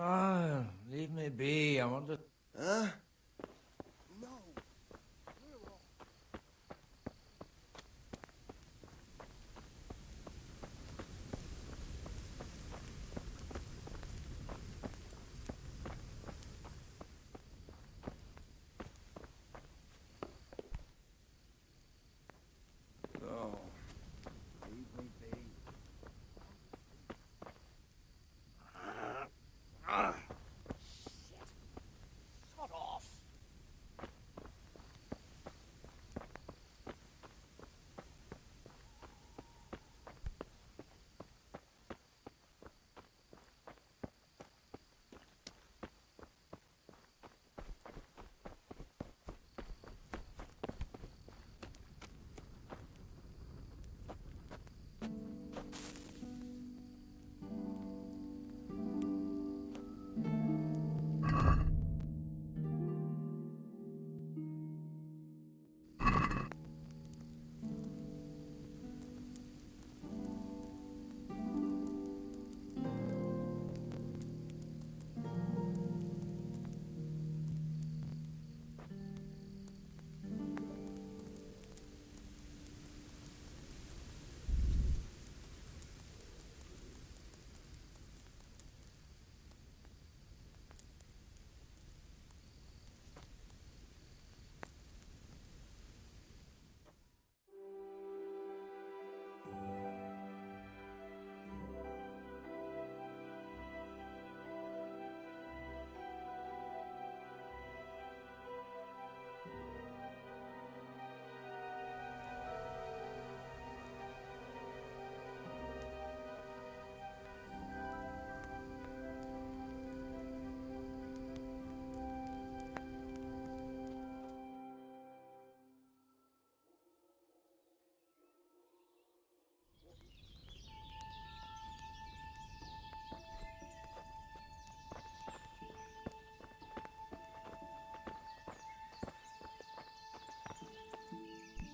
Ah, leave me be. I want to... Huh? No. Oh, leave me be. Shit. Shut off.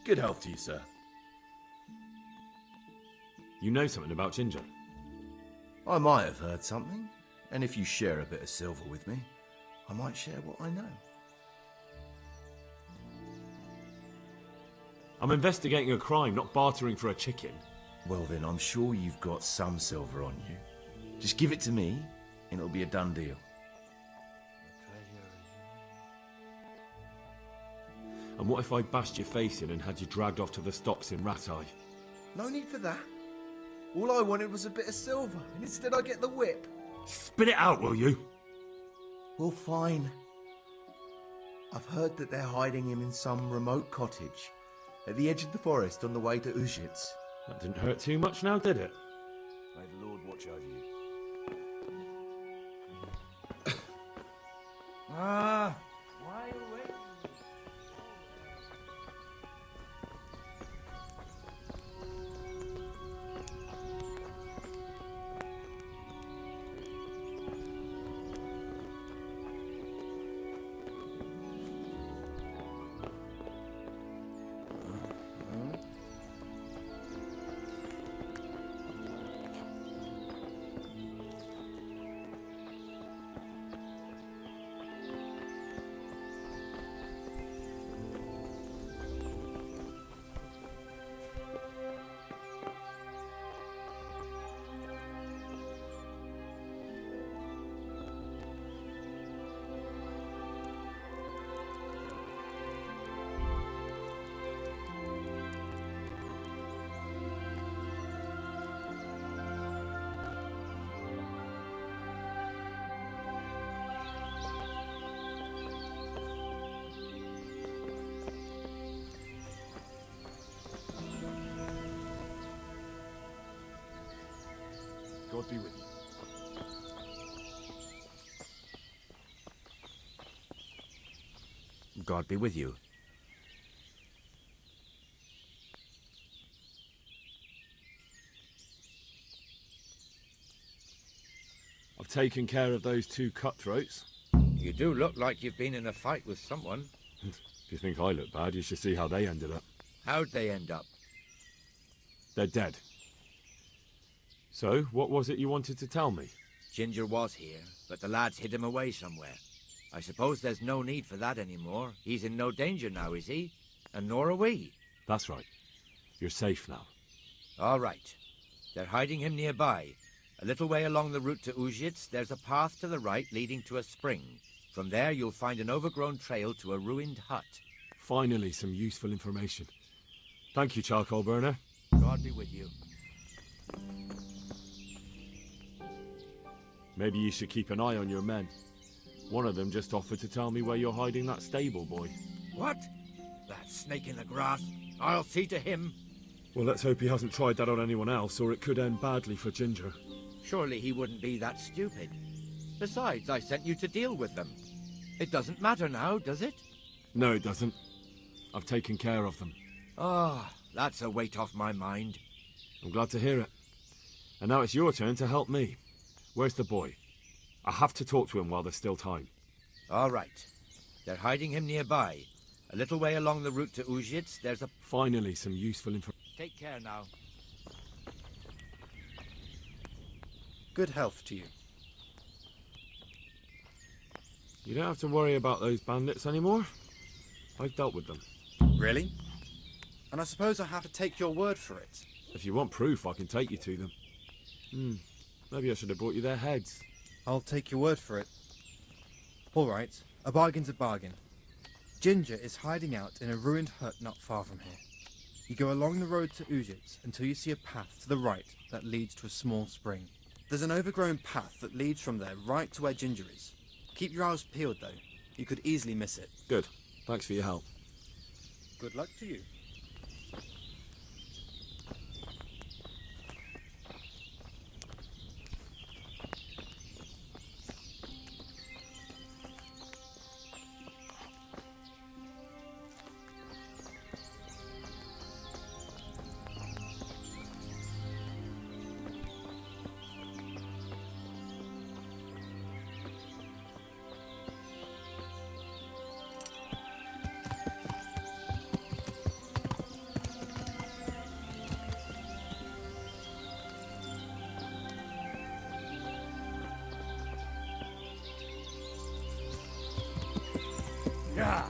Good health to you, sir. You know something about Ginger? I might have heard something, and if you share a bit of silver with me, I might share what I know. I'm investigating a crime, not bartering for a chicken. Well then, I'm sure you've got some silver on you. Just give it to me, and it'll be a done deal. And what if I bashed your face in and had you dragged off to the stocks in Rattay? No need for that. All I wanted was a bit of silver, and instead I get the whip. Spit it out, will you? Well, fine. I've heard that they're hiding him in some remote cottage at the edge of the forest on the way to Uzhitz. That didn't hurt too much now, did it? May the Lord watch over you. Ah, why are you waiting? God be with you. God be with you. I've taken care of those two cutthroats. You do look like you've been in a fight with someone. If you think I look bad, you should see how they ended up. How'd they end up? They're dead. So, what was it you wanted to tell me? Ginger was here, but the lads hid him away somewhere. I suppose there's no need for that anymore. He's in no danger now, is he? And nor are we. That's right. You're safe now. All right. They're hiding him nearby. A little way along the route to Uzhitz, there's a path to the right leading to a spring. From there, you'll find an overgrown trail to a ruined hut. Finally, some useful information. Thank you, charcoal burner. God be with you. Maybe you should keep an eye on your men. One of them just offered to tell me where you're hiding that stable boy. What? That snake in the grass? I'll see to him. Well, let's hope he hasn't tried that on anyone else, or it could end badly for Ginger. Surely he wouldn't be that stupid. Besides, I sent you to deal with them. It doesn't matter now, does it? No, it doesn't. I've taken care of them. Ah, that's a weight off my mind. I'm glad to hear it. And now it's your turn to help me. Where's the boy? I have to talk to him while there's still time. All right. They're hiding him nearby. A little way along the route to Uzhitz, there's a... Finally, some useful information. Take care now. Good health to you. You don't have to worry about those bandits anymore. I've dealt with them. Really? And I suppose I have to take your word for it. If you want proof, I can take you to them. Maybe I should have brought you their heads. I'll take your word for it. All right, a bargain's a bargain. Ginger is hiding out in a ruined hut not far from here. You go along the road to Uzhitz until you see a path to the right that leads to a small spring. There's an overgrown path that leads from there right to where Ginger is. Keep your eyes peeled though. You could easily miss it. Good. Thanks for your help. Good luck to you. Yeah.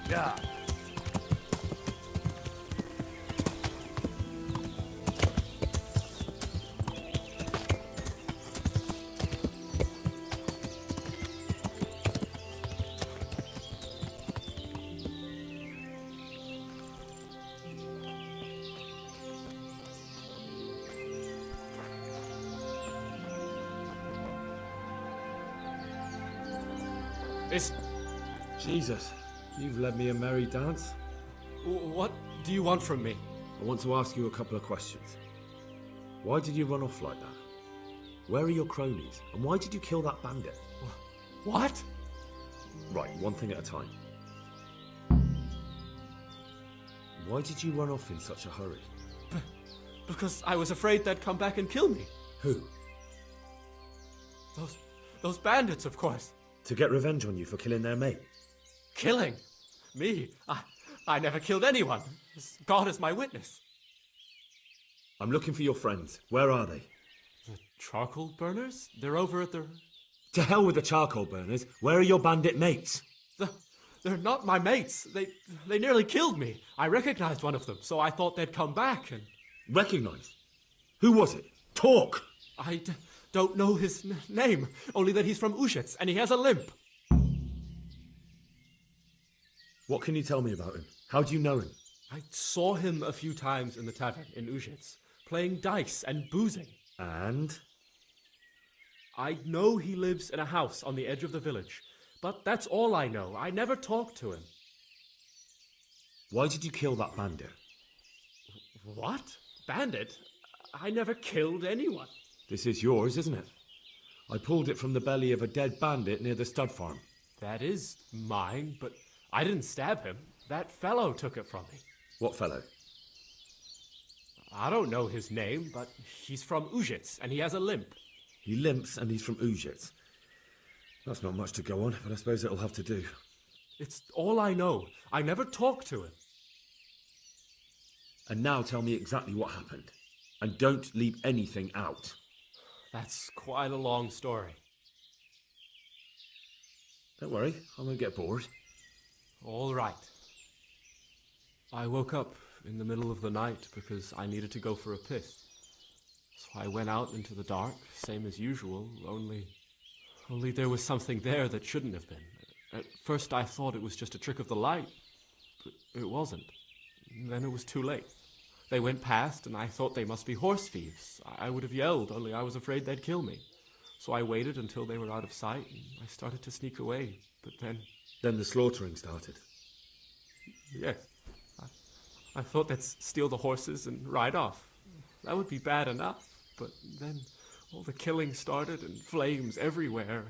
Yeah. Jesus, you've led me a merry dance. What do you want from me? I want to ask you a couple of questions. Why did you run off like that? Where are your cronies? And why did you kill that bandit? What? Right, one thing at a time. Why did you run off in such a hurry? Because I was afraid they'd come back and kill me. Who? Those bandits, of course. To get revenge on you for killing their mate? Killing? Me? I never killed anyone. God is my witness. I'm looking for your friends. Where are they? The charcoal burners? They're over at the... To hell with the charcoal burners. Where are your bandit mates? They're not my mates. They nearly killed me. I recognized one of them, so I thought they'd come back and... Recognized? Who was it? Talk! I don't know his name, only that he's from Ushets and he has a limp. What can you tell me about him? How do you know him? I saw him a few times in the tavern in Ushets, playing dice and boozing. And? I know he lives in a house on the edge of the village, but that's all I know. I never talked to him. Why did you kill that bandit? What? Bandit? I never killed anyone. This is yours, isn't it? I pulled it from the belly of a dead bandit near the stud farm. That is mine, but I didn't stab him. That fellow took it from me. What fellow? I don't know his name, but he's from Ushets and he has a limp. He limps and he's from Ushets. That's not much to go on, but I suppose it'll have to do. It's all I know. I never talked to him. And now tell me exactly what happened. And don't leave anything out. That's quite a long story. Don't worry, I won't get bored. All right. I woke up in the middle of the night because I needed to go for a piss. So I went out into the dark, same as usual, only there was something there that shouldn't have been. At first I thought it was just a trick of the light, but it wasn't. Then it was too late. They went past and I thought they must be horse thieves. I would have yelled, only I was afraid they'd kill me. So I waited until they were out of sight and I started to sneak away, but then... Then the slaughtering started. Yes. I thought they'd steal the horses and ride off. That would be bad enough, but then all the killing started and flames everywhere.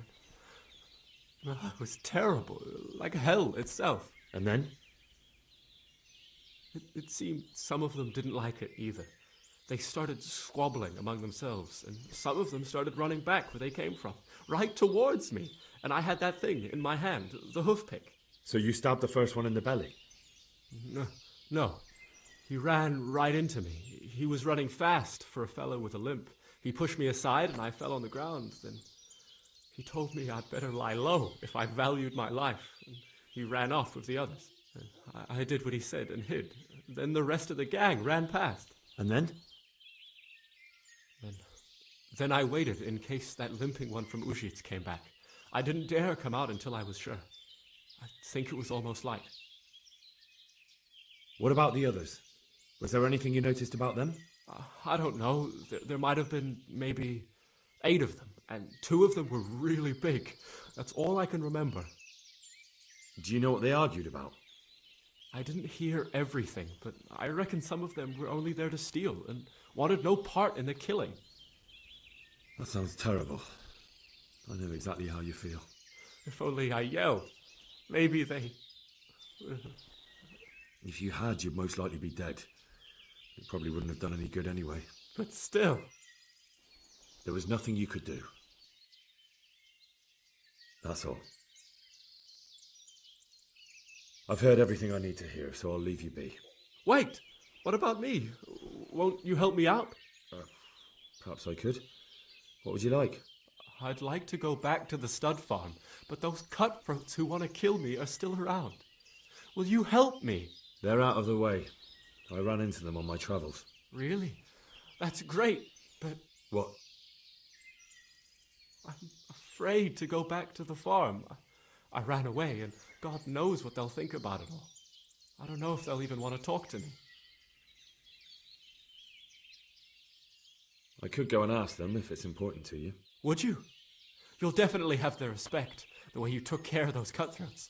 It was terrible, like hell itself. And then? It seemed some of them didn't like it either. They started squabbling among themselves, and some of them started running back where they came from, right towards me. And I had that thing in my hand, the hoof pick. So you stabbed the first one in the belly? No. He ran right into me. He was running fast for a fellow with a limp. He pushed me aside and I fell on the ground. Then he told me I'd better lie low if I valued my life. And he ran off with the others. I did what he said and hid. Then the rest of the gang ran past. And then? Then I waited in case that limping one from Ushits came back. I didn't dare come out until I was sure. I think it was almost light. What about the others? Was there anything you noticed about them? I don't know. There might have been maybe 8 of them, and 2 of them were really big. That's all I can remember. Do you know what they argued about? I didn't hear everything, but I reckon some of them were only there to steal and wanted no part in the killing. That sounds terrible. I know exactly how you feel. If only I yelled. Maybe they... If you had, you'd most likely be dead. It probably wouldn't have done any good anyway. But still. There was nothing you could do. That's all. I've heard everything I need to hear, so I'll leave you be. Wait! What about me? Won't you help me out? Perhaps I could. What would you like? I'd like to go back to the stud farm, but those cutthroats who want to kill me are still around. Will you help me? They're out of the way. I ran into them on my travels. Really? That's great, but What? I'm afraid to go back to the farm. I ran away, and God knows what they'll think about it all. I don't know if they'll even want to talk to me. I could go and ask them if it's important to you. Would you? You'll definitely have their respect, the way you took care of those cutthroats.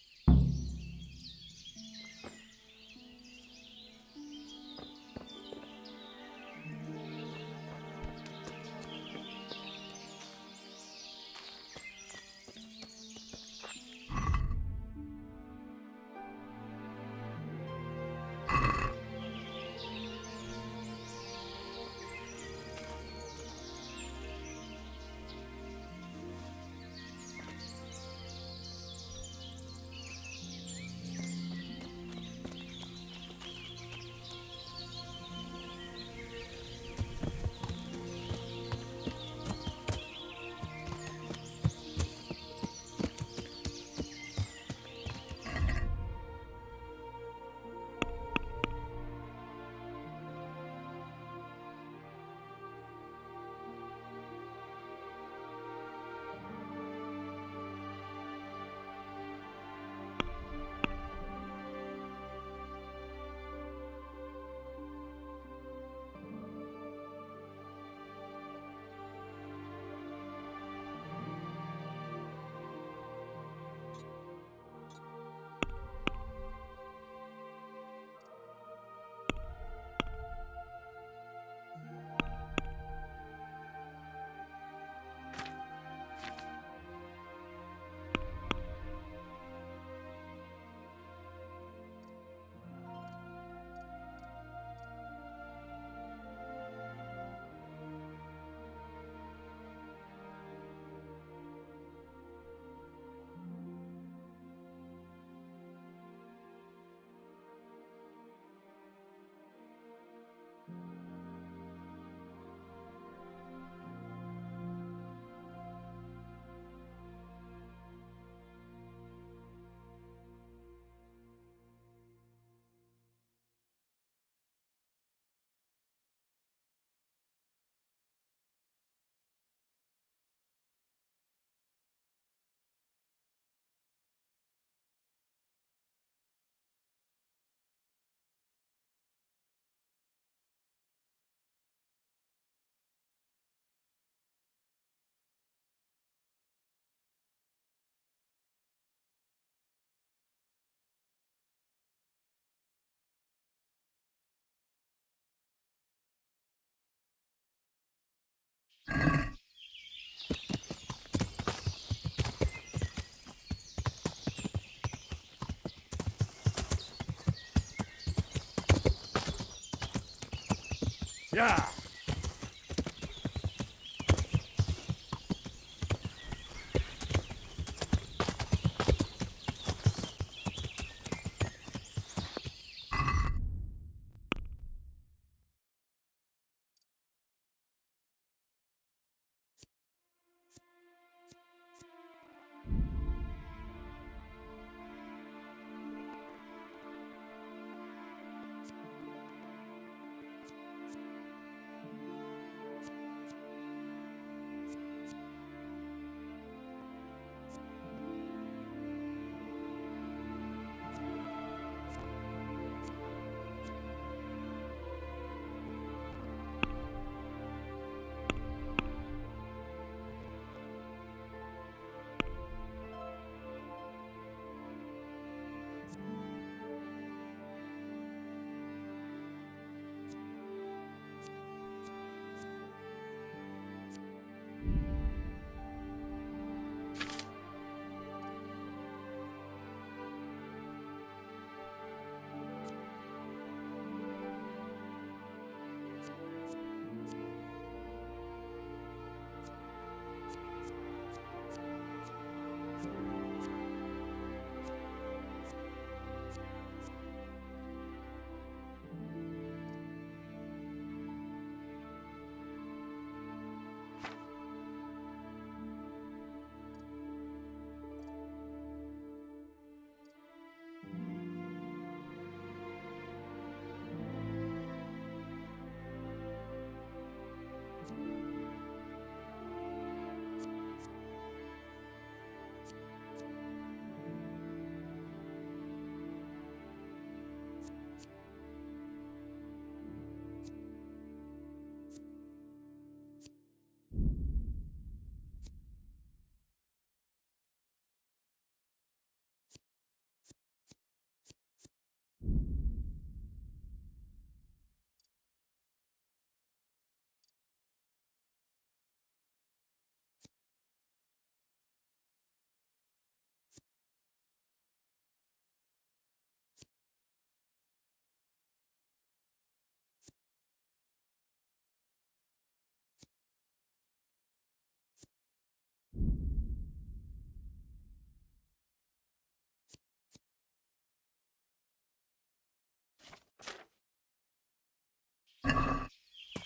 Yeah!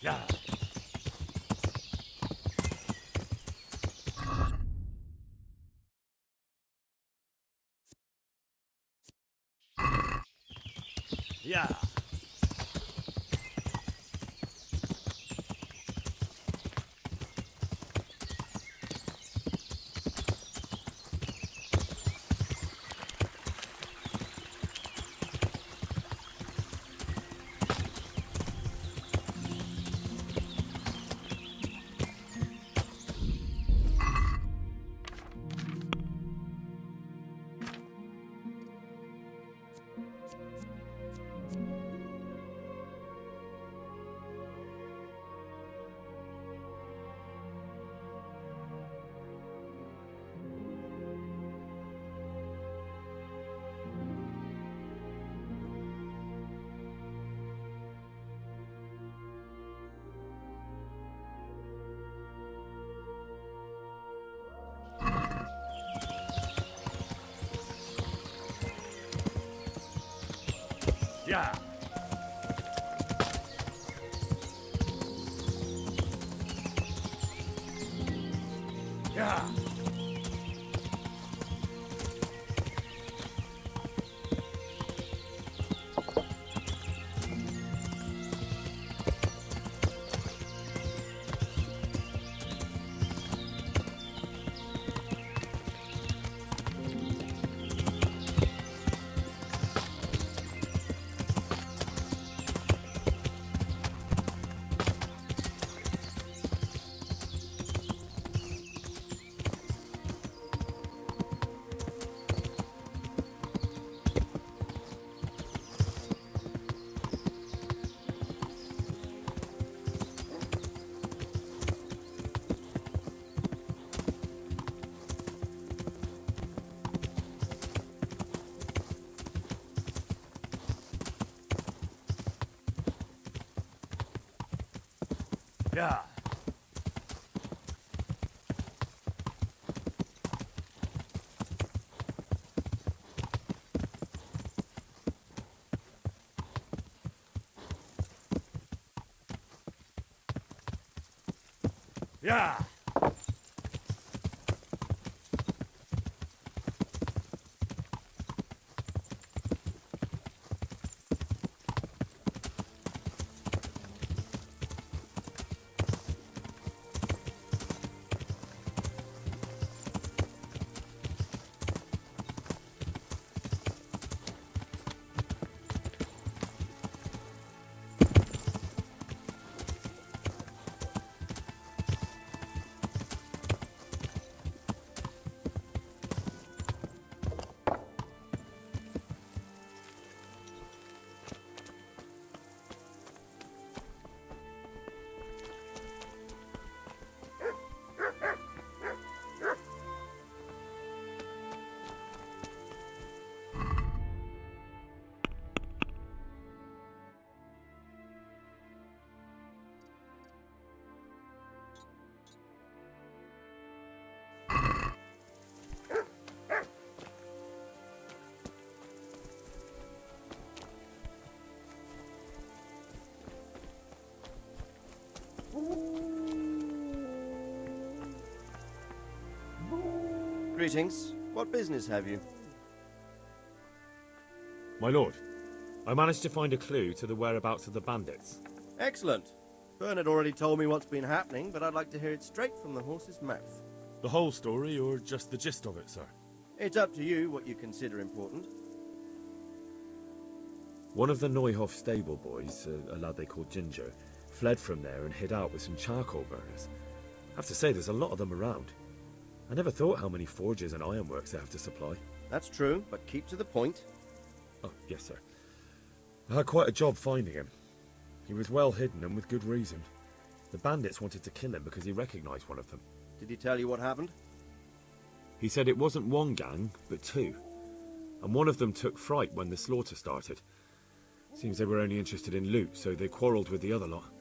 Yeah. Yeah. Yeah. Yeah. Yeah. Yeah. Greetings. What business have you? My lord, I managed to find a clue to the whereabouts of the bandits. Excellent. Bernard already told me what's been happening, but I'd like to hear it straight from the horse's mouth. The whole story, or just the gist of it, sir? It's up to you what you consider important. One of the Neuhoff stable boys, a lad they called Ginger, fled from there and hid out with some charcoal burners. I have to say, there's a lot of them around. I never thought how many forges and ironworks they have to supply. That's true, but keep to the point. Oh, yes, sir. I had quite a job finding him. He was well hidden and with good reason. The bandits wanted to kill him because he recognized one of them. Did he tell you what happened? He said it wasn't one gang, but two. And one of them took fright when the slaughter started. Seems they were only interested in loot, so they quarrelled with the other lot.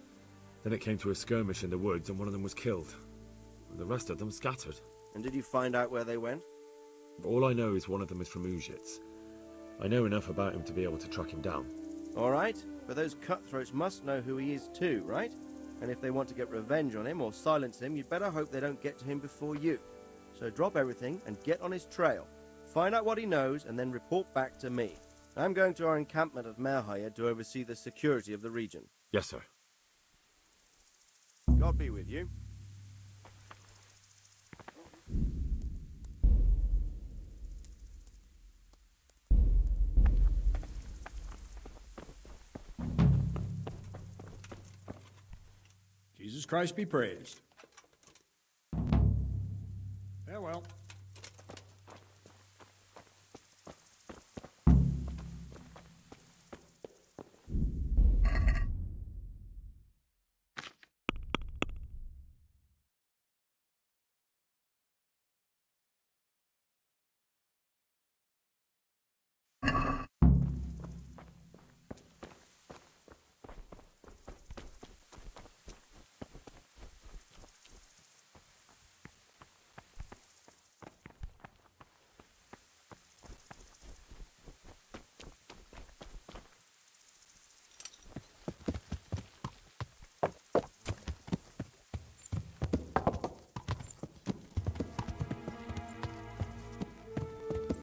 Then it came to a skirmish in the woods and one of them was killed. The rest of them scattered. And did you find out where they went? All I know is one of them is from Uzhitz. I know enough about him to be able to track him down. All right, but those cutthroats must know who he is too, right? And if they want to get revenge on him or silence him, you'd better hope they don't get to him before you. So drop everything and get on his trail. Find out what he knows and then report back to me. I'm going to our encampment at Merhayed to oversee the security of the region. Yes, sir. God be with you. Jesus Christ be praised. Farewell.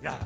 Yeah.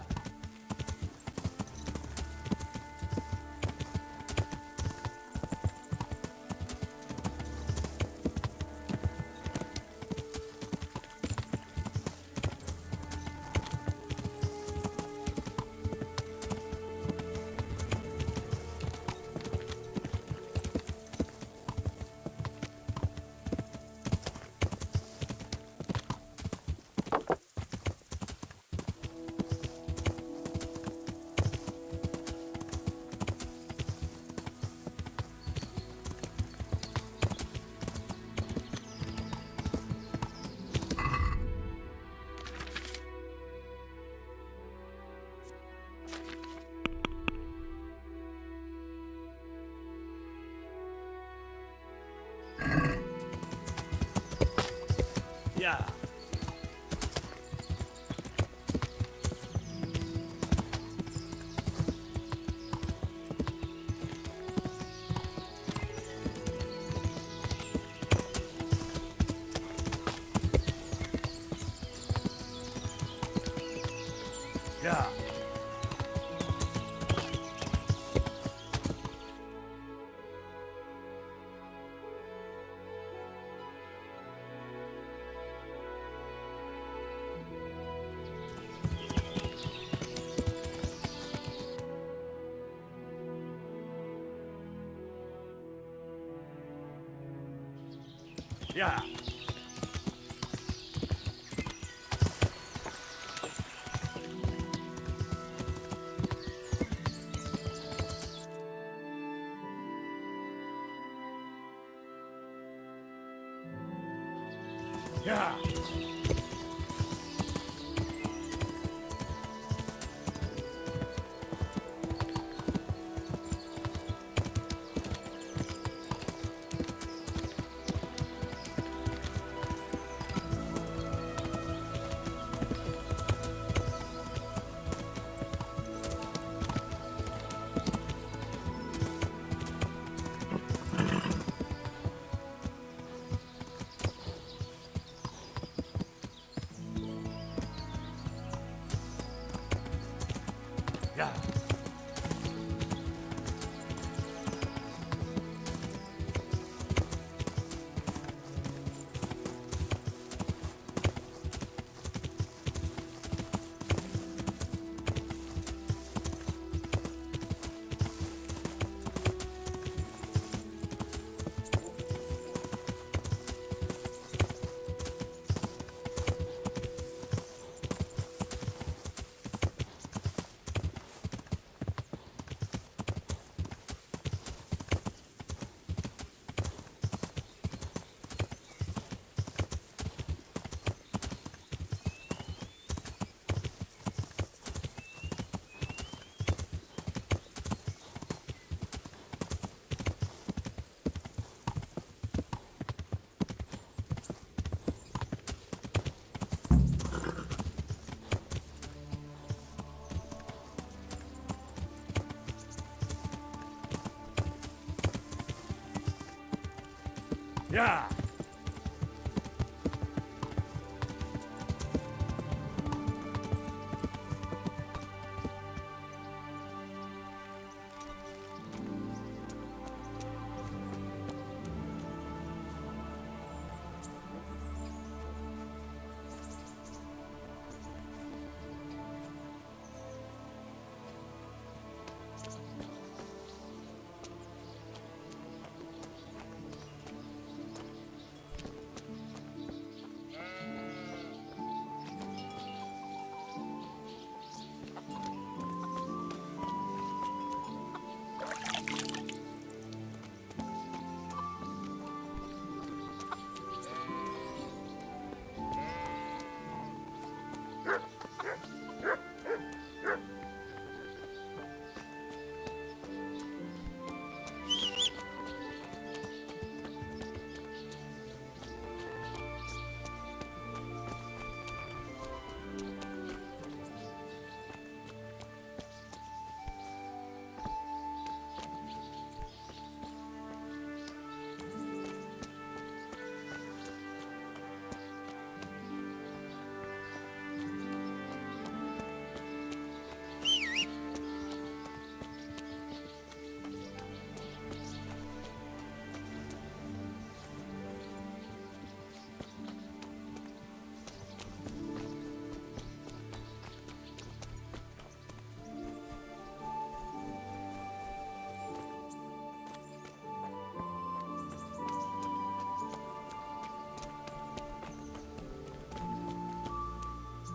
Yeah. Yeah. Yeah. Yeah. Yeah.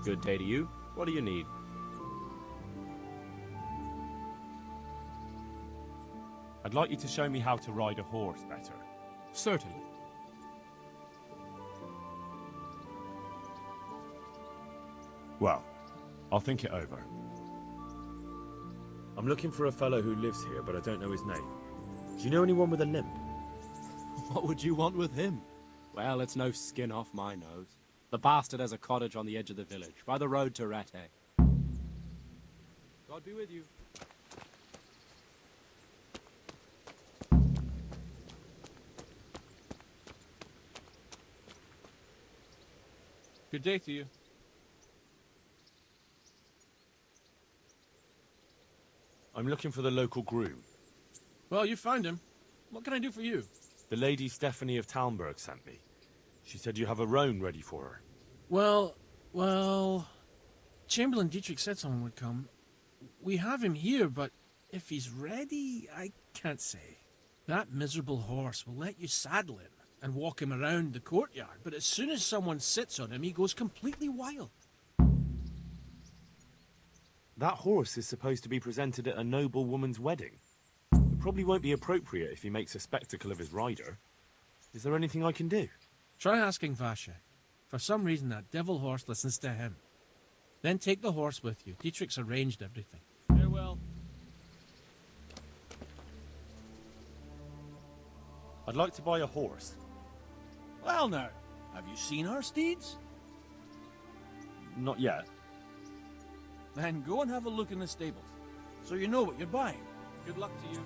Good day to you. What do you need? I'd like you to show me how to ride a horse better. Certainly. Well, I'll think it over. I'm looking for a fellow who lives here, but I don't know his name. Do you know anyone with a limp? What would you want with him? Well, it's no skin off my nose. The bastard has a cottage on the edge of the village, by the road to Rattay. God be with you. Good day to you. I'm looking for the local groom. Well, you found him. What can I do for you? The lady Stephanie of Talmberg sent me. She said you have a roan ready for her. Well, Chamberlain Dietrich said someone would come. We have him here, but if he's ready, I can't say. That miserable horse will let you saddle him and walk him around the courtyard, but as soon as someone sits on him, he goes completely wild. That horse is supposed to be presented at a noble woman's wedding. It probably won't be appropriate if he makes a spectacle of his rider. Is there anything I can do? Try asking Vashek. For some reason, that devil horse listens to him. Then take the horse with you. Dietrich's arranged everything. Farewell. I'd like to buy a horse. Well now, have you seen our steeds? Not yet. Then go and have a look in the stables, so you know what you're buying. Good luck to you.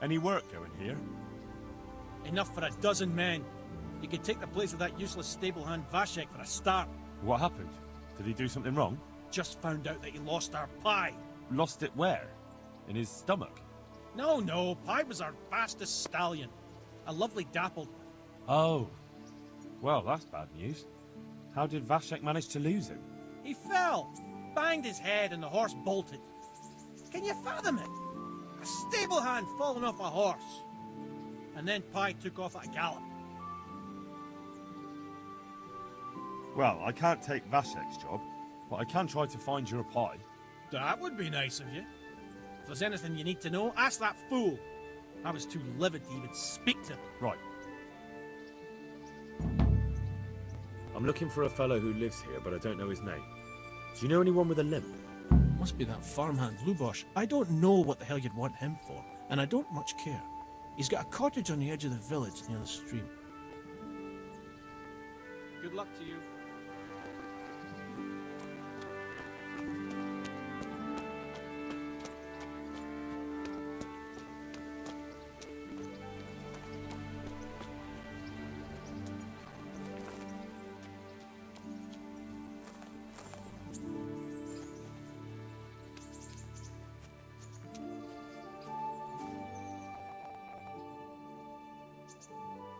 Any work going here? Enough for a dozen men. You could take the place of that useless stable hand Vashek for a start. What happened? Did he do something wrong? Just found out that he lost our pie. Lost it where? In his stomach? No, Pie was our fastest stallion. A lovely dappled one. Oh. Well, that's bad news. How did Vashek manage to lose him? He fell, banged his head, and the horse bolted. Can you fathom it? A stable hand falling off a horse. And then Pie took off at a gallop. Well, I can't take Vashek's job, but I can try to find your pie. That would be nice of you. If there's anything you need to know, ask that fool. I was too livid to even speak to him. Right. I'm looking for a fellow who lives here, but I don't know his name. Do you know anyone with a limp? Must be that farmhand Lubosh. I don't know what the hell you'd want him for, and I don't much care. He's got a cottage on the edge of the village near the stream. Good luck to you.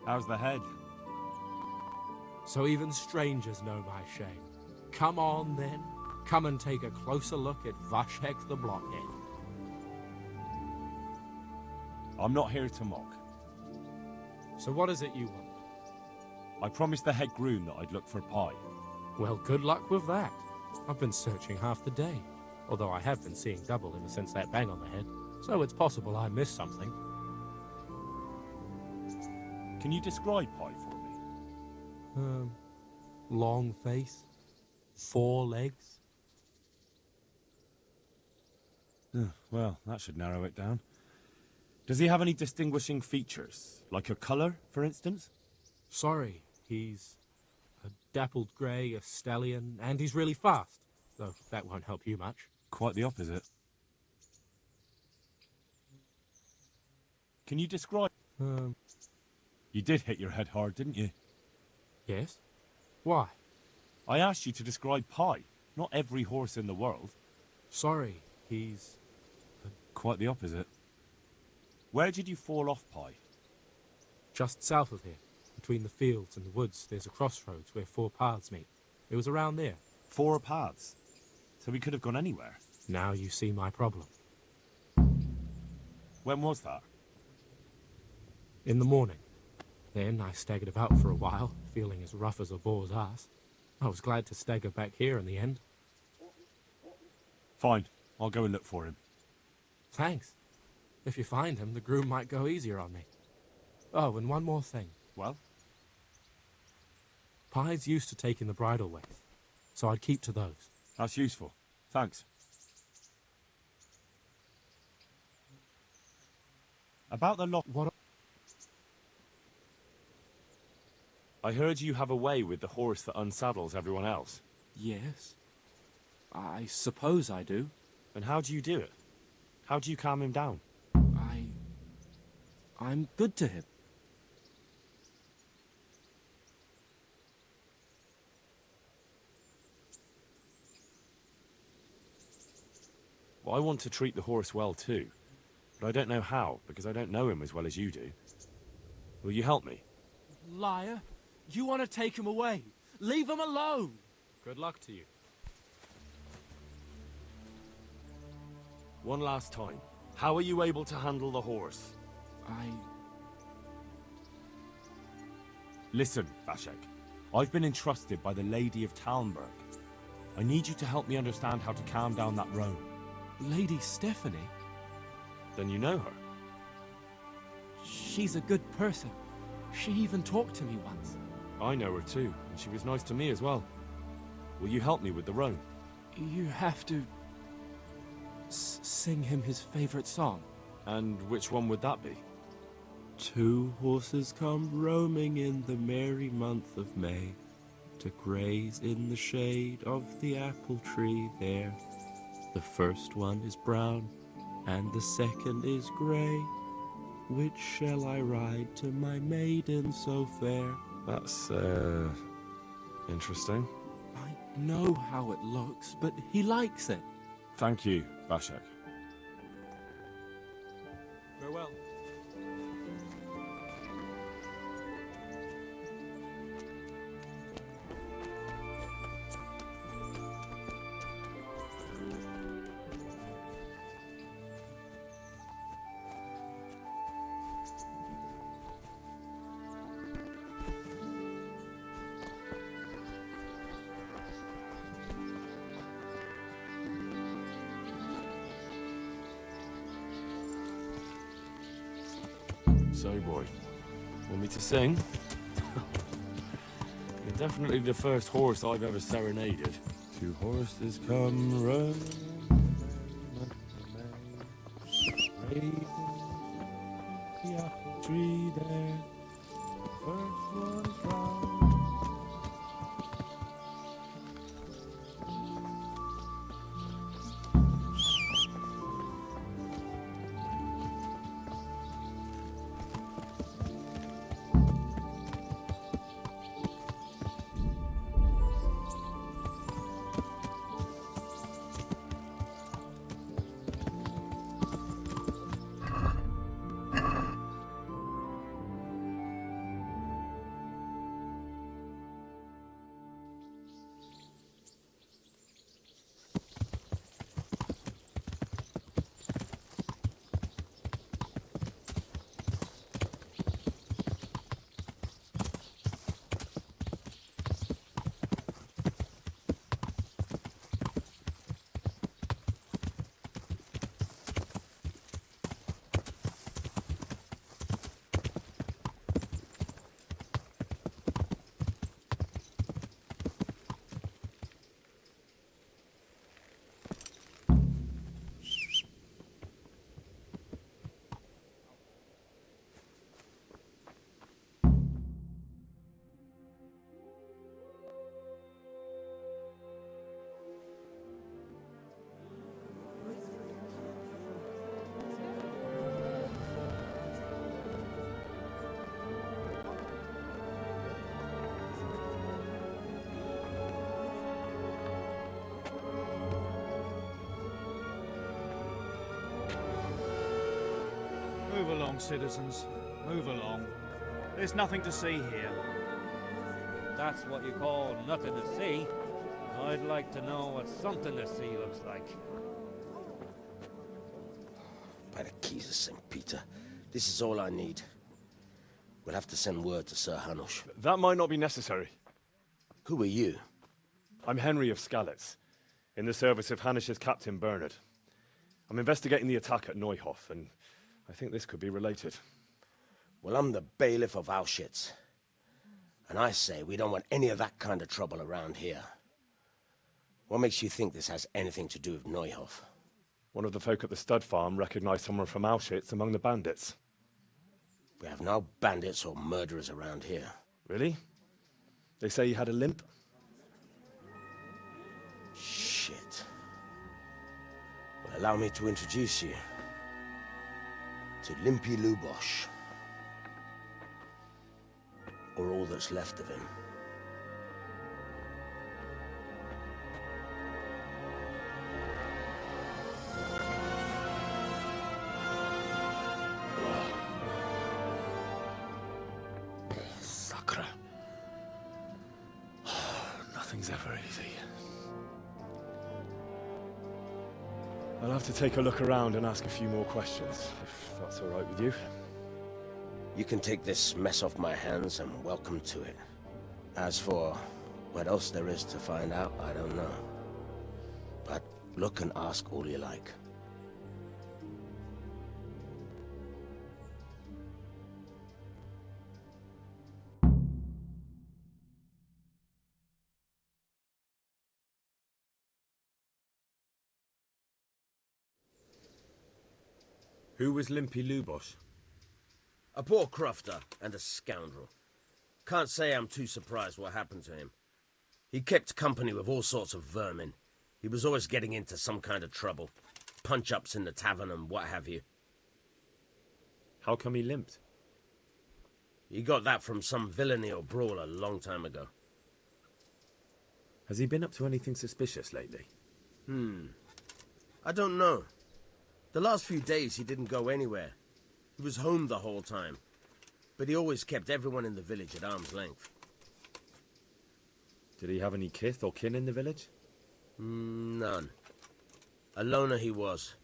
How's the head? So even strangers know my shame. Come on, then. Come and take a closer look at Vashek the Blockhead. I'm not here to mock. So what is it you want? I promised the head groom that I'd look for pie. Well, good luck with that. I've been searching half the day, although I have been seeing double ever since that bang on the head, so it's possible I missed something. Can you describe pie for me? Long face, 4 legs. Well, that should narrow it down. Does he have any distinguishing features? Like a colour, for instance? Sorry, he's a dappled grey, a stallion, and he's really fast, though that won't help you much. Quite the opposite. Can you describe... You did hit your head hard, didn't you? Yes? Why? I asked you to describe Pie, not every horse in the world. Sorry, he's... Quite the opposite. Where did you fall off, Pie? Just south of here. Between the fields and the woods, there's a crossroads where 4 paths meet. It was around there. 4 paths? So we could have gone anywhere. Now you see my problem. When was that? In the morning. Then I staggered about for a while, feeling as rough as a boar's ass. I was glad to stagger back here in the end. Fine. I'll go and look for him. Thanks. If you find him, the groom might go easier on me. Oh, and one more thing. Well? Pie's used to taking the bridle ways, so I'd keep to those. That's useful. Thanks. About the lot... What? I heard you have a way with the horse that unsaddles everyone else. Yes. I suppose I do. And how do you do it? How do you calm him down? I'm good to him. Well, I want to treat the horse well too, but I don't know how, because I don't know him as well as you do. Will you help me? Liar! You want to take him away! Leave him alone! Good luck to you. One last time. How are you able to handle the horse? Listen, Vashek. I've been entrusted by the Lady of Talmberg. I need you to help me understand how to calm down that roan. Lady Stephanie? Then you know her. She's a good person. She even talked to me once. I know her too, and she was nice to me as well. Will you help me with the roan? You have to... sing him his favorite song. And which one would that be? 2 horses come roaming in the merry month of May, to graze in the shade of the apple tree there. The first one is brown, and the second is grey. Which shall I ride to my maiden so fair? That's, interesting. I know how it looks, but he likes it. Thank you, Vashek. Farewell. So, boy, want me to sing? You're definitely the first horse I've ever serenaded. 2 horses come running, raising the apple tree there. First one is brown. Move along, citizens. Move along. There's nothing to see here. That's what you call nothing to see. I'd like to know what something to see looks like. By the keys of St. Peter, this is all I need. We'll have to send word to Sir Hanush. That might not be necessary. Who are you? I'm Henry of Skalitz, in the service of Hanush's Captain Bernard. I'm investigating the attack at Neuhof, and I think this could be related. Well, I'm the bailiff of Auschwitz. And I say we don't want any of that kind of trouble around here. What makes you think this has anything to do with Neuhof? One of the folk at the stud farm recognized someone from Auschwitz among the bandits. We have no bandits or murderers around here. Really? They say he had a limp? Shit. Well, allow me to introduce you to Limpy Lubosh. Or all that's left of him. Sacre. Nothing's ever easy. I'll have to take a look around and ask a few more questions, if that's all right with you. You can take this mess off my hands and welcome to it. As for what else there is to find out, I don't know. But look and ask all you like. Who was Limpy Lubosh? A poor crofter and a scoundrel. Can't say I'm too surprised what happened to him. He kept company with all sorts of vermin. He was always getting into some kind of trouble. Punch-ups in the tavern and what have you. How come he limped? He got that from some villainy or brawl a long time ago. Has he been up to anything suspicious lately? I don't know. The last few days he didn't go anywhere. He was home the whole time. But he always kept everyone in the village at arm's length. Did he have any kith or kin in the village? None. A loner he was.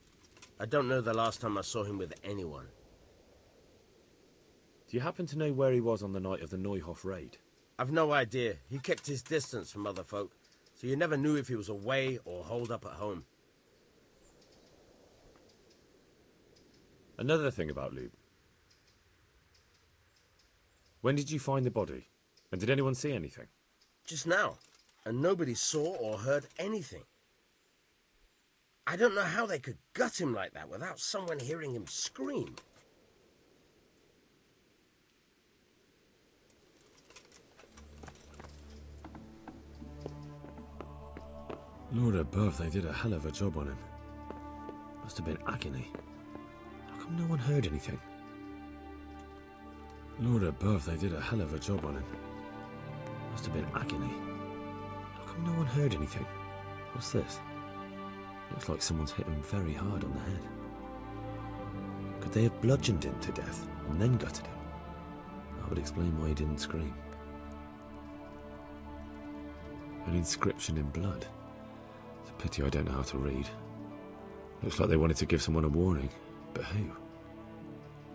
I don't know the last time I saw him with anyone. Do you happen to know where he was on the night of the Neuhof raid? I've no idea. He kept his distance from other folk, so you never knew if he was away or holed up at home. Another thing about Lube. When did you find the body? And did anyone see anything? Just now. And nobody saw or heard anything. I don't know how they could gut him like that without someone hearing him scream. Lord above, they did a hell of a job on him. Must have been agony. How come no one heard anything? Lord above, they did a hell of a job on him. Must have been agony. How come no one heard anything? What's this? Looks like someone's hit him very hard on the head. Could they have bludgeoned him to death and then gutted him? That would explain why he didn't scream. An inscription in blood. It's a pity I don't know how to read. Looks like they wanted to give someone a warning, but who?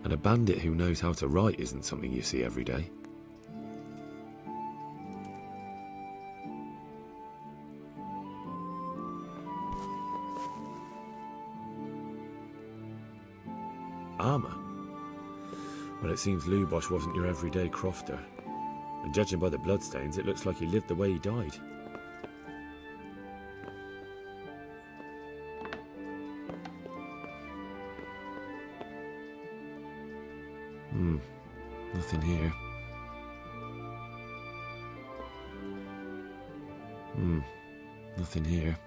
And a bandit who knows how to write isn't something you see every day. Armour? Well, it seems Lubosh wasn't your everyday crofter. And judging by the bloodstains, it looks like he lived the way he died. Nothing here. Nothing here.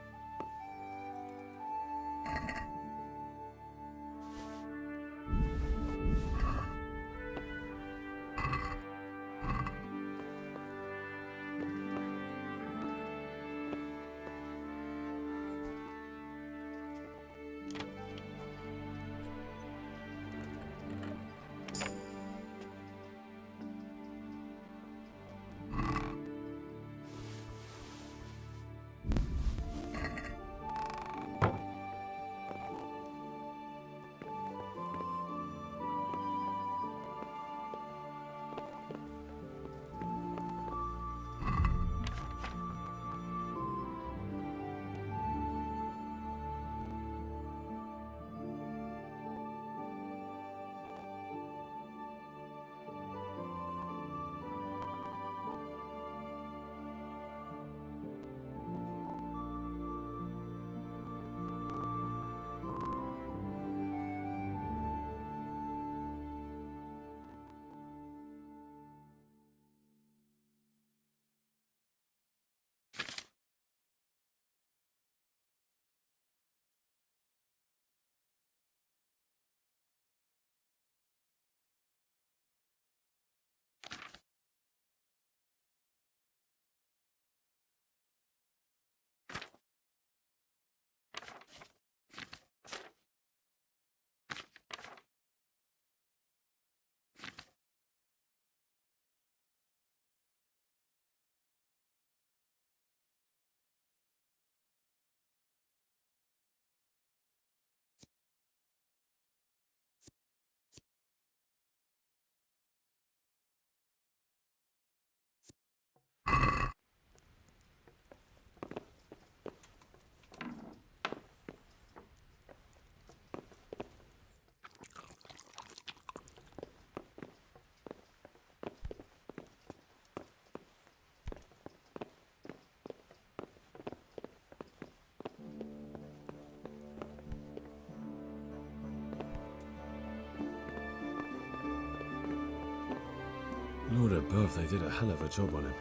God above, they did a hell of a job on him.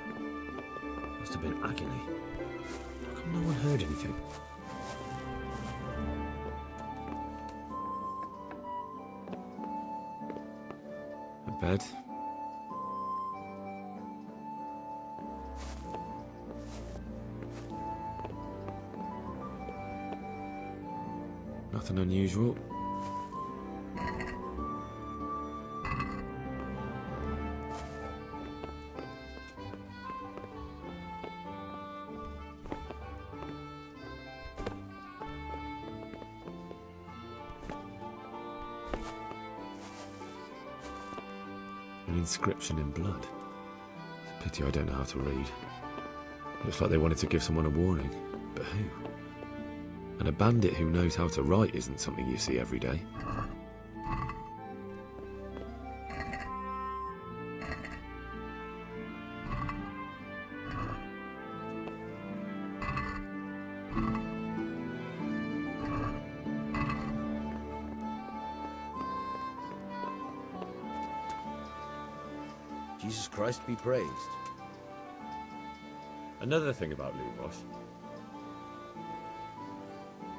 Must have been agony. How come no one heard anything? A bed. Nothing unusual. An inscription in blood. It's a pity I don't know how to read. Looks like they wanted to give someone a warning, but who? And a bandit who knows how to write isn't something you see every day. Jesus Christ be praised. Another thing about Lumos.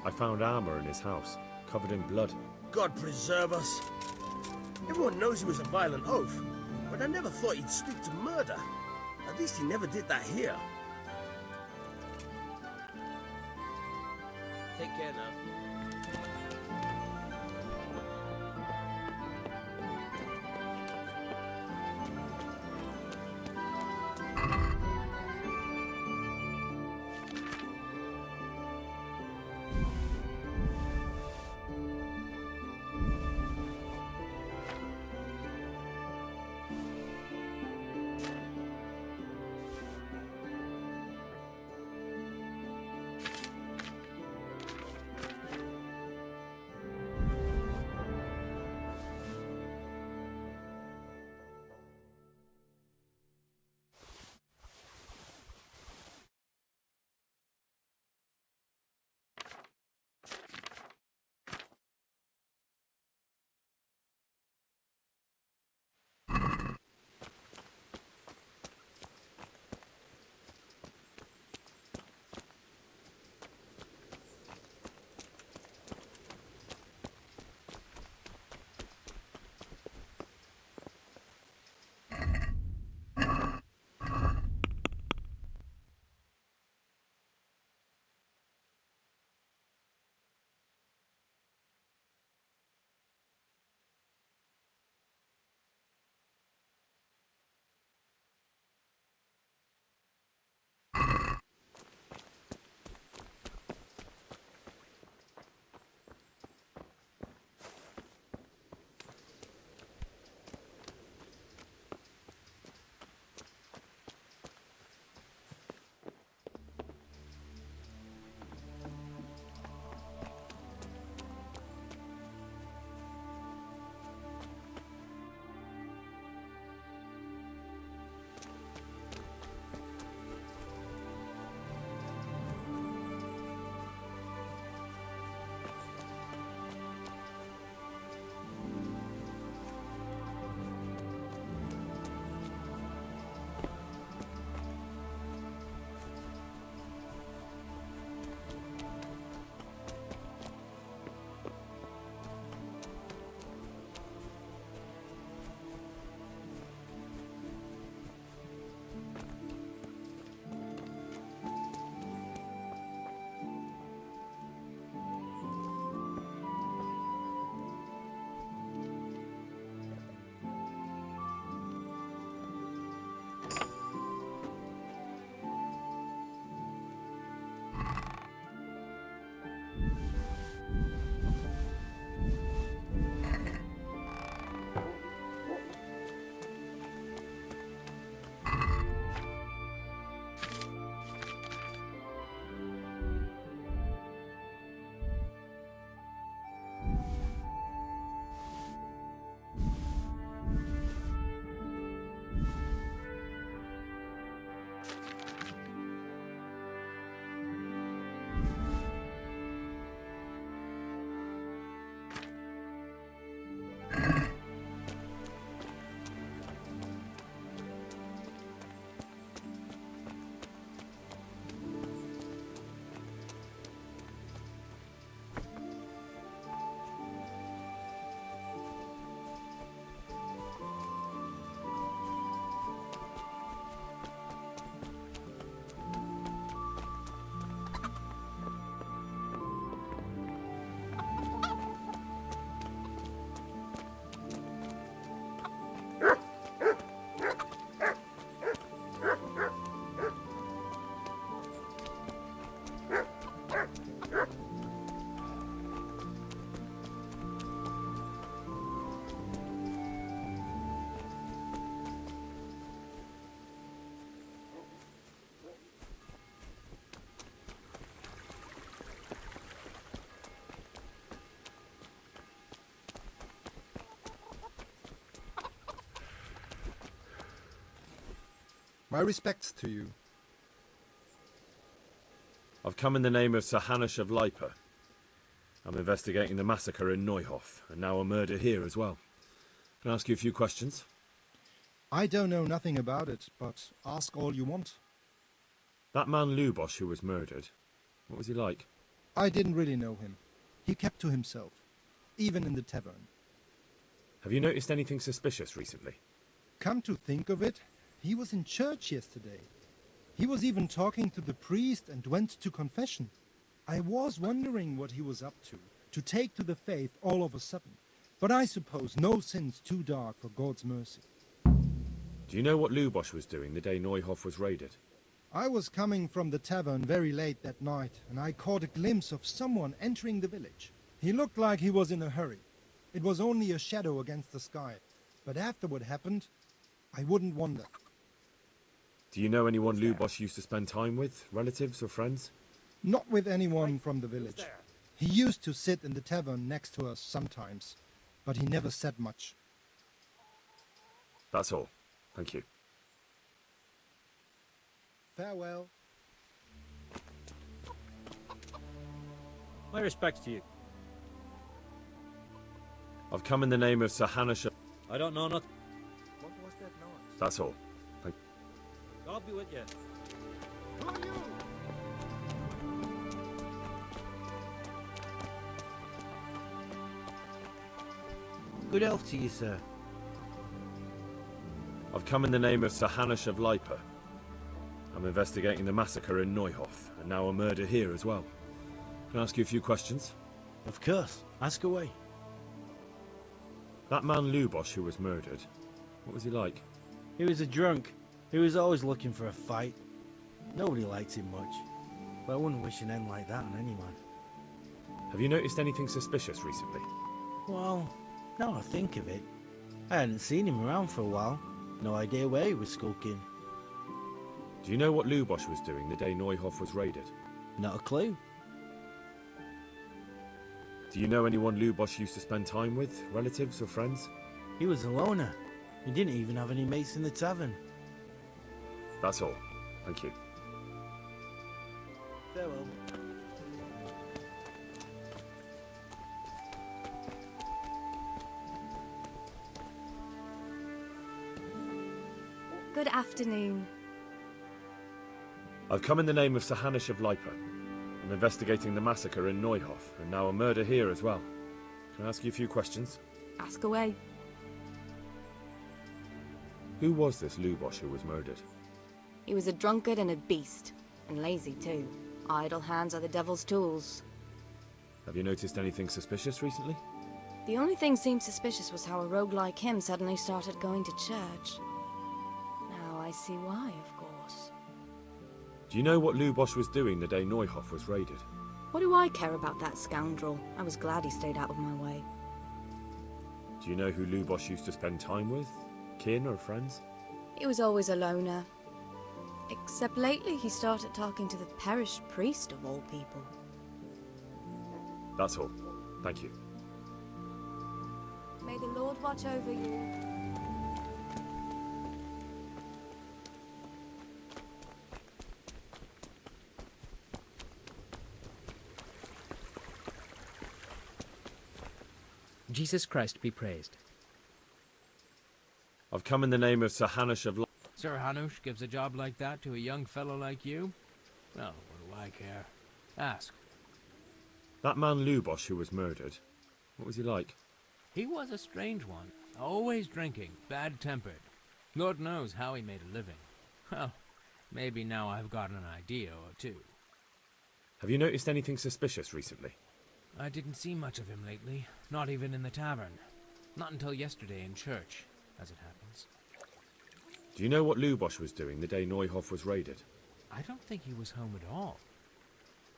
I found armor in his house, covered in blood. God preserve us. Everyone knows he was a violent oaf, but I never thought he'd stoop to murder. At least he never did that here. Take care now. My respects to you. I've come in the name of Sir Hanush of Leipa. I'm investigating the massacre in Neuhof, and now a murder here as well. Can I ask you a few questions? I don't know nothing about it, but ask all you want. That man Lubosh who was murdered, what was he like? I didn't really know him. He kept to himself, even in the tavern. Have you noticed anything suspicious recently? Come to think of it, he was in church yesterday. He was even talking to the priest and went to confession. I was wondering what he was up to take to the faith all of a sudden. But I suppose no sin's too dark for God's mercy. Do you know what Lubosh was doing the day Neuhof was raided? I was coming from the tavern very late that night, and I caught a glimpse of someone entering the village. He looked like he was in a hurry. It was only a shadow against the sky. But after what happened, I wouldn't wonder. Do you know anyone Lubosh used to spend time with, relatives or friends? Not with anyone from the village. He used to sit in the tavern next to us sometimes, but he never said much. That's all. Thank you. Farewell. My respects to you. I've come in the name of Sir Hanush. I don't know nothing. What was that noise? That's all. Thank God be with you. Who are you? Good health to you, sir. I've come in the name of Sir Hanush of Leipa. I'm investigating the massacre in Neuhof, and now a murder here as well. Can I ask you a few questions? Of course. Ask away. That man Lubosh who was murdered, what was he like? He was a drunk. He was always looking for a fight. Nobody liked him much. But I wouldn't wish an end like that on anyone. Have you noticed anything suspicious recently? Well, now I think of it, I hadn't seen him around for a while. No idea where he was skulking. Do you know what Lubosh was doing the day Neuhof was raided? Not a clue. Do you know anyone Lubosh used to spend time with, relatives or friends? He was a loner. He didn't even have any mates in the tavern. That's all. Thank you. Farewell. Good afternoon. I've come in the name of Sir Hanush of Leipa. I'm investigating the massacre in Neuhof, and now a murder here as well. Can I ask you a few questions? Ask away. Who was this Lubosh who was murdered? He was a drunkard and a beast, and lazy too. Idle hands are the devil's tools. Have you noticed anything suspicious recently? The only thing seemed suspicious was how a rogue like him suddenly started going to church. Now I see why, of course. Do you know what Lubosh was doing the day Neuhof was raided? What do I care about that scoundrel? I was glad he stayed out of my way. Do you know who Lubosh used to spend time with? Kin or friends? He was always a loner. Except lately he started talking to the parish priest of all people. That's all. Thank you. May the Lord watch over you. Jesus Christ be praised. I've come in the name of Sir Hanush of... Sir Hanush gives a job like that to a young fellow like you? Well, what do I care? Ask. That man Lubosh who was murdered, what was he like? He was a strange one. Always drinking, bad-tempered. Lord knows how he made a living. Well, maybe now I've got an idea or two. Have you noticed anything suspicious recently? I didn't see much of him lately, not even in the tavern. Not until yesterday in church, as it happens. Do you know what Lubosh was doing the day Neuhof was raided? I don't think he was home at all.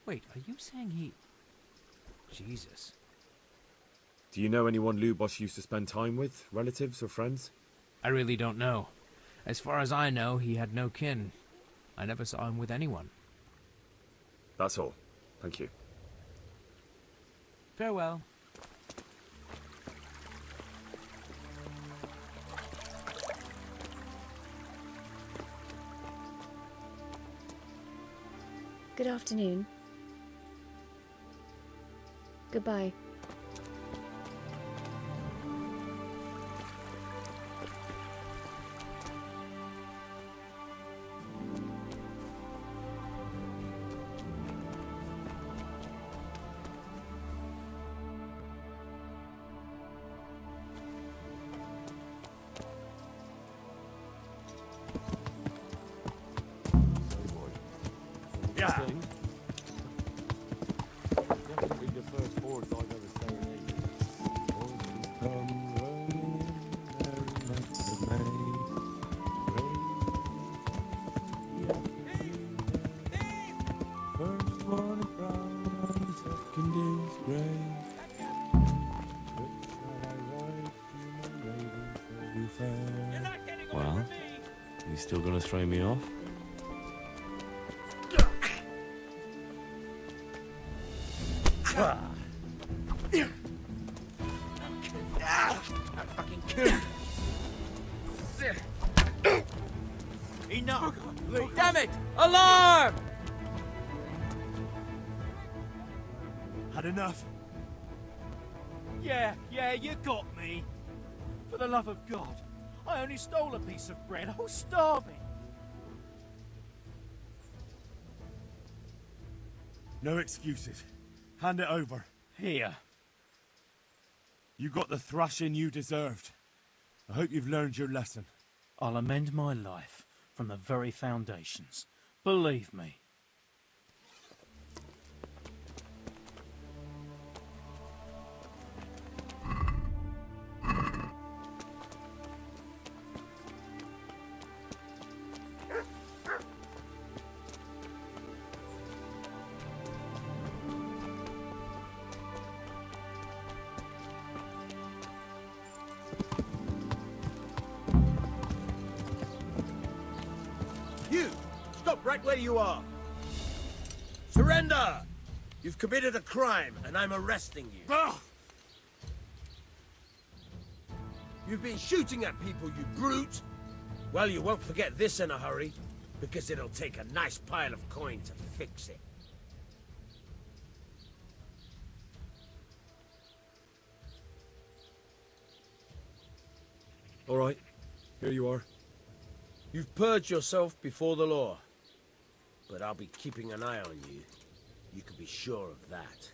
Wait, are you saying he... Jesus. Do you know anyone Lubosh used to spend time with, relatives or friends? I really don't know. As far as I know, he had no kin. I never saw him with anyone. That's all. Thank you. Farewell. Good afternoon. Goodbye. Yeah. Definitely the first horse I've ever serenaded. Horses come rolling in every month of May. First one is brown and the second is grey. Which shall I ride to my maiden so fair? Well, you still gonna throw me off? Enough! Damn it! Alarm! Had enough? Yeah, you got me. For the love of God, I only stole a piece of bread. I was starving. No excuses. Hand it over. Here. You got the thrashing you deserved. I hope you've learned your lesson. I'll amend my life from the very foundations. Believe me. You! Stop right where you are! Surrender! You've committed a crime, and I'm arresting you. You've been shooting at people, you brute! Well, you won't forget this in a hurry, because it'll take a nice pile of coin to fix it. All right, here you are. You've purged yourself before the law, but I'll be keeping an eye on you. You can be sure of that.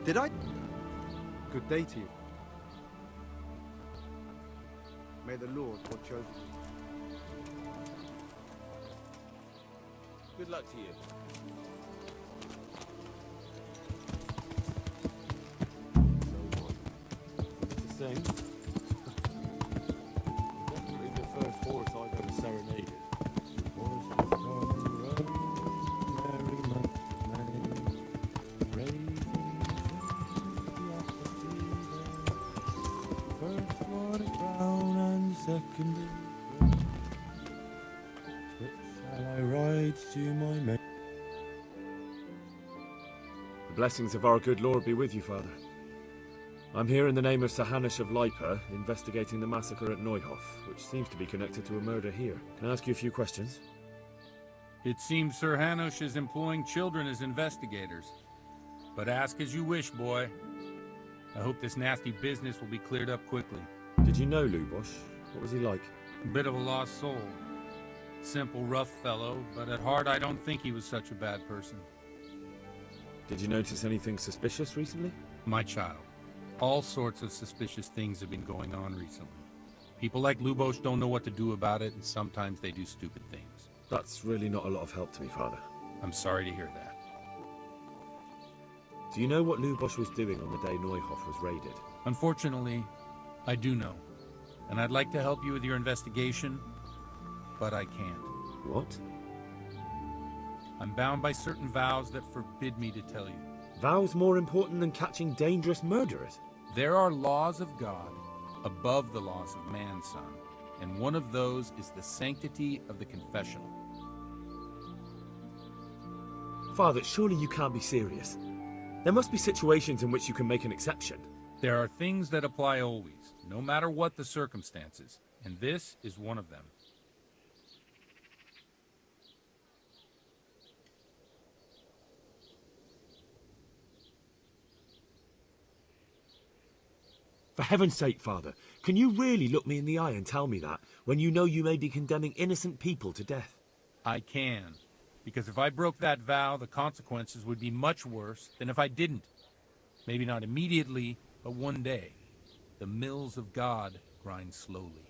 Did I? Good day to you. May the Lord watch over you. Good luck to you. It's the same. Definitely the first horse I've ever serenaded. Horses come rolling every month of May. First one is brown and second is grey. Which shall I ride to my mate? The blessings of our good Lord be with you, Father. I'm here in the name of Sir Hanush of Lipa, investigating the massacre at Neuhof, which seems to be connected to a murder here. Can I ask you a few questions? It seems Sir Hanush is employing children as investigators. But ask as you wish, boy. I hope this nasty business will be cleared up quickly. Did you know Lubosh? What was he like? A bit of a lost soul. Simple, rough fellow, but at heart I don't think he was such a bad person. Did you notice anything suspicious recently? My child. All sorts of suspicious things have been going on recently. People like Lubosh don't know what to do about it, and sometimes they do stupid things. That's really not a lot of help to me, Father. I'm sorry to hear that. Do you know what Lubosh was doing on the day Neuhof was raided? Unfortunately, I do know. And I'd like to help you with your investigation, but I can't. What? I'm bound by certain vows that forbid me to tell you. Vows more important than catching dangerous murderers? There are laws of God above the laws of man, son, and one of those is the sanctity of the confessional. Father, surely you can't be serious. There must be situations in which you can make an exception. There are things that apply always, no matter what the circumstances, and this is one of them. For heaven's sake, Father, can you really look me in the eye and tell me that, when you know you may be condemning innocent people to death? I can, because if I broke that vow, the consequences would be much worse than if I didn't. Maybe not immediately, but one day. The mills of God grind slowly.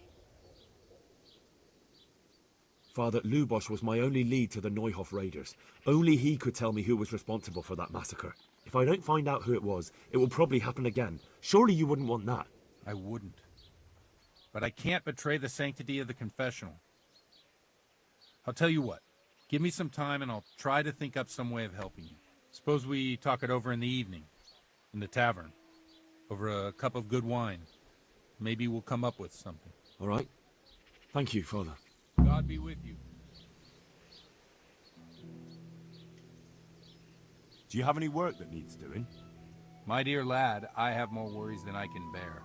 Father, Lubosch was my only lead to the Neuhof raiders. Only he could tell me who was responsible for that massacre. If I don't find out who it was, it will probably happen again. Surely you wouldn't want that. I wouldn't. But I can't betray the sanctity of the confessional. I'll tell you what. Give me some time and I'll try to think up some way of helping you. Suppose we talk it over in the evening, in the tavern, over a cup of good wine. Maybe we'll come up with something. All right. Thank you, Father. God be with you. Do you have any work that needs doing? My dear lad, I have more worries than I can bear.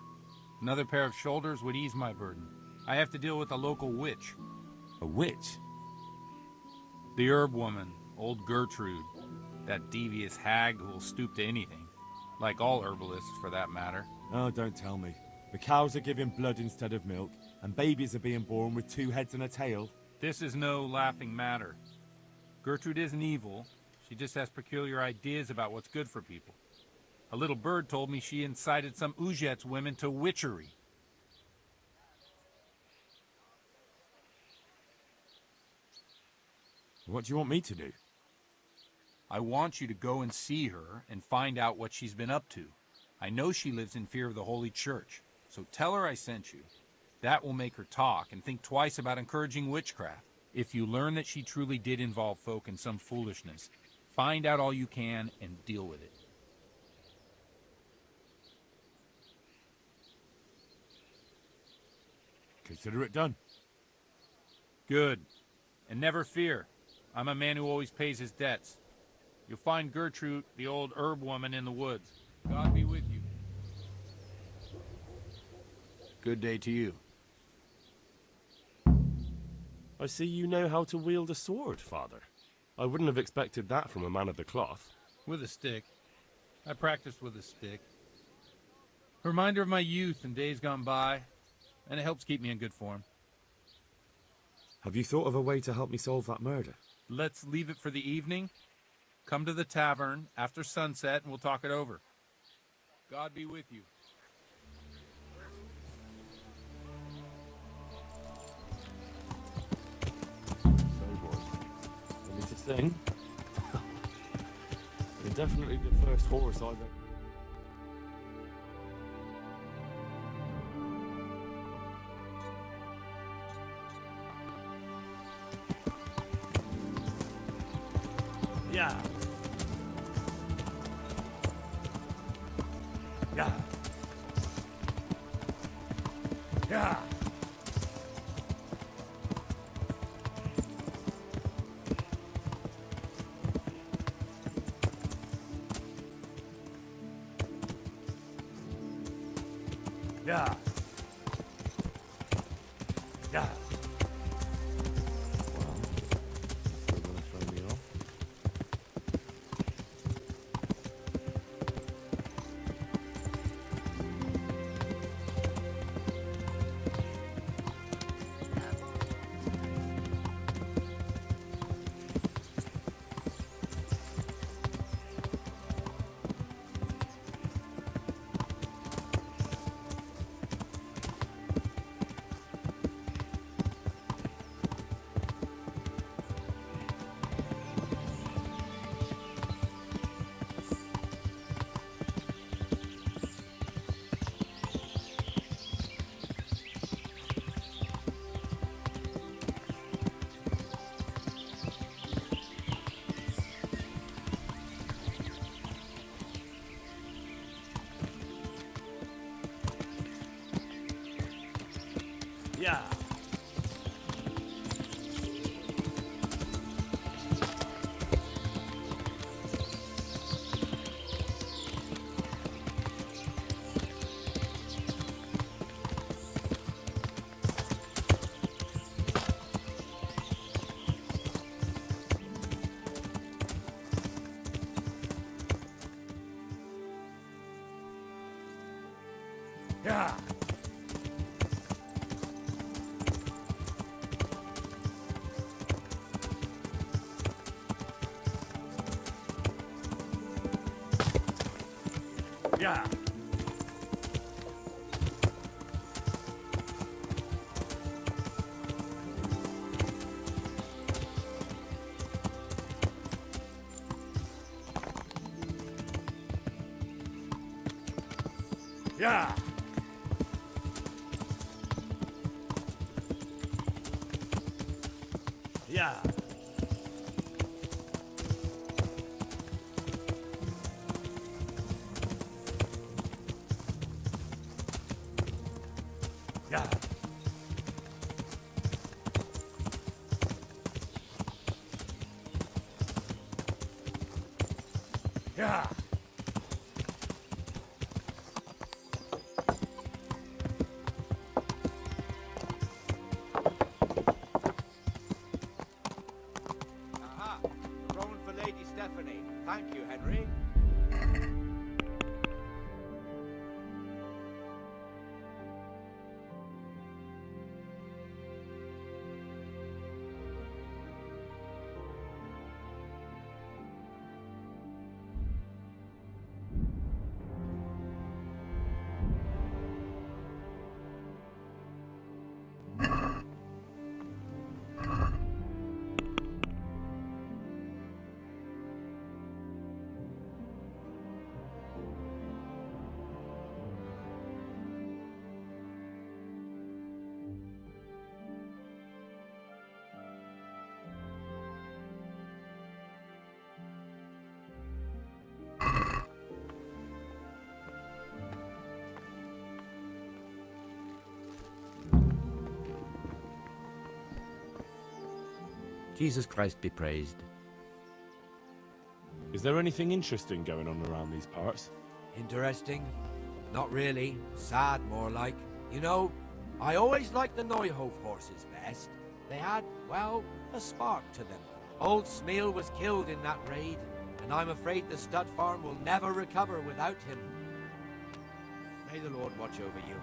Another pair of shoulders would ease my burden. I have to deal with a local witch. A witch? The herb woman, old Gertrude. That devious hag who will stoop to anything. Like all herbalists, for that matter. Oh, don't tell me. The cows are giving blood instead of milk, and babies are being born with 2 heads and a tail. This is no laughing matter. Gertrude isn't evil. She just has peculiar ideas about what's good for people. A little bird told me she incited some Uzhets women to witchery. What do you want me to do? I want you to go and see her and find out what she's been up to. I know she lives in fear of the Holy Church, so tell her I sent you. That will make her talk and think twice about encouraging witchcraft. If you learn that she truly did involve folk in some foolishness, find out all you can and deal with it. Consider it done. Good. And never fear. I'm a man who always pays his debts. You'll find Gertrude, the old herb woman, in the woods. God be with you. Good day to you. I see you know how to wield a sword, Father. I wouldn't have expected that from a man of the cloth. With a stick. I practiced with a stick. A reminder of my youth and days gone by, and it helps keep me in good form. Have you thought of a way to help me solve that murder? Let's leave it for the evening. Come to the tavern after sunset and we'll talk it over. God be with you. So, boys, ready to sing? You're definitely the first horse I've ever... Yeah. Yeah. Yeah. Yeah. Yeah. You're gonna throw me off? Yeah. Yeah. Yeah. Yeah. Yeah. Yeah. Yeah. Aha! A roan for Lady Stephanie. Thank you, Henry. Jesus Christ be praised. Is there anything interesting going on around these parts? Interesting? Not really. Sad, more like. You know, I always liked the Neuhof horses best. They had, well, a spark to them. Old Smeal was killed in that raid, and I'm afraid the stud farm will never recover without him. May the Lord watch over you.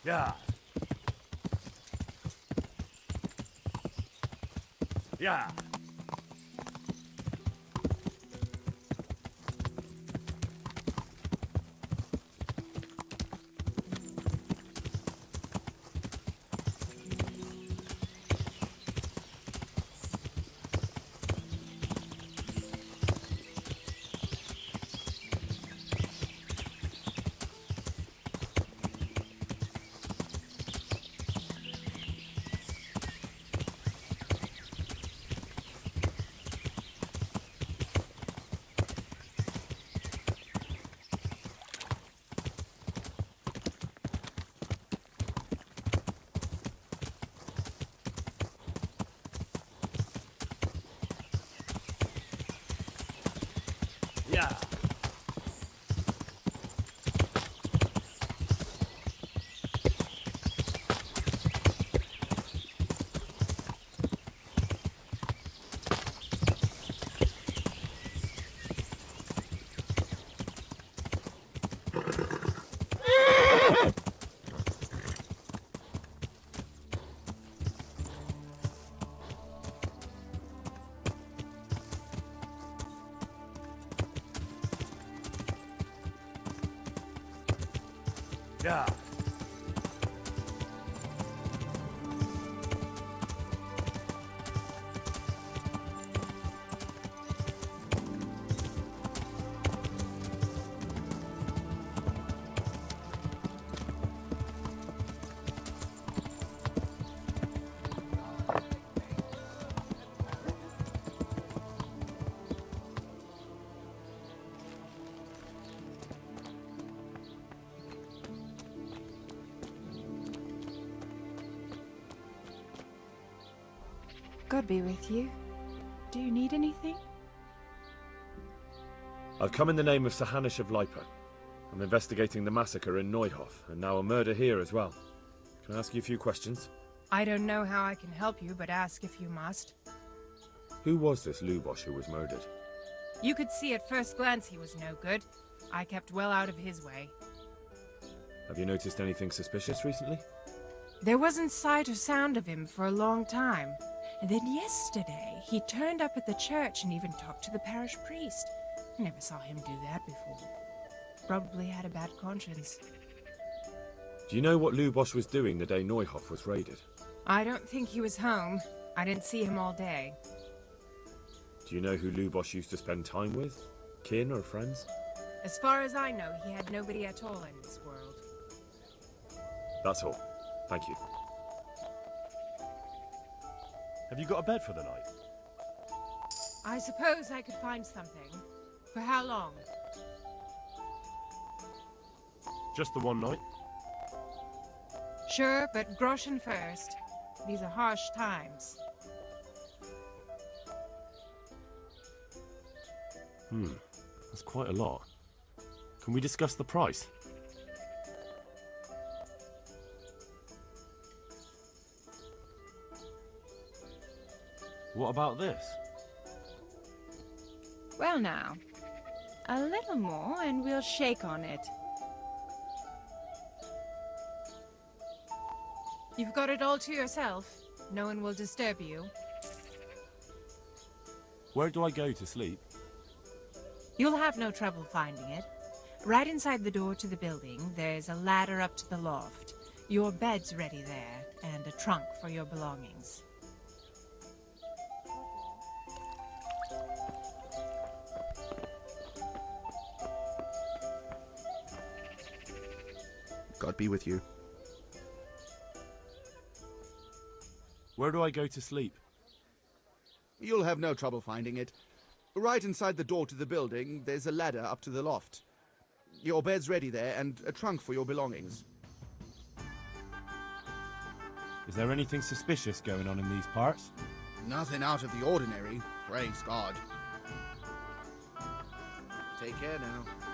Yeah. Yeah. Yeah. Yeah. God be with you. Do you need anything? I've come in the name of Sir Hanish of Lipa. I'm investigating the massacre in Neuhof, and now a murder here as well. Can I ask you a few questions? I don't know how I can help you, but ask if you must. Who was this Lubosh who was murdered? You could see at first glance he was no good. I kept well out of his way. Have you noticed anything suspicious recently? There wasn't sight or sound of him for a long time. And then yesterday, he turned up at the church and even talked to the parish priest. I never saw him do that before. Probably had a bad conscience. Do you know what Lubosh was doing the day Neuhof was raided? I don't think he was home. I didn't see him all day. Do you know who Lubosh used to spend time with? Kin or friends? As far as I know, he had nobody at all in this world. That's all. Thank you. Have you got a bed for the night? I suppose I could find something. For how long? Just the one night? Sure, but groschen first. These are harsh times. That's quite a lot. Can we discuss the price? What about this? Well now, a little more and we'll shake on it. You've got it all to yourself. No one will disturb you. Where do I go to sleep? You'll have no trouble finding it. Right inside the door to the building, there's a ladder up to the loft. Your bed's ready there, and a trunk for your belongings. God be with you. Where do I go to sleep? You'll have no trouble finding it. Right inside the door to the building, there's a ladder up to the loft. Your bed's ready there, and a trunk for your belongings. Is there anything suspicious going on in these parts? Nothing out of the ordinary, praise God. Take care now.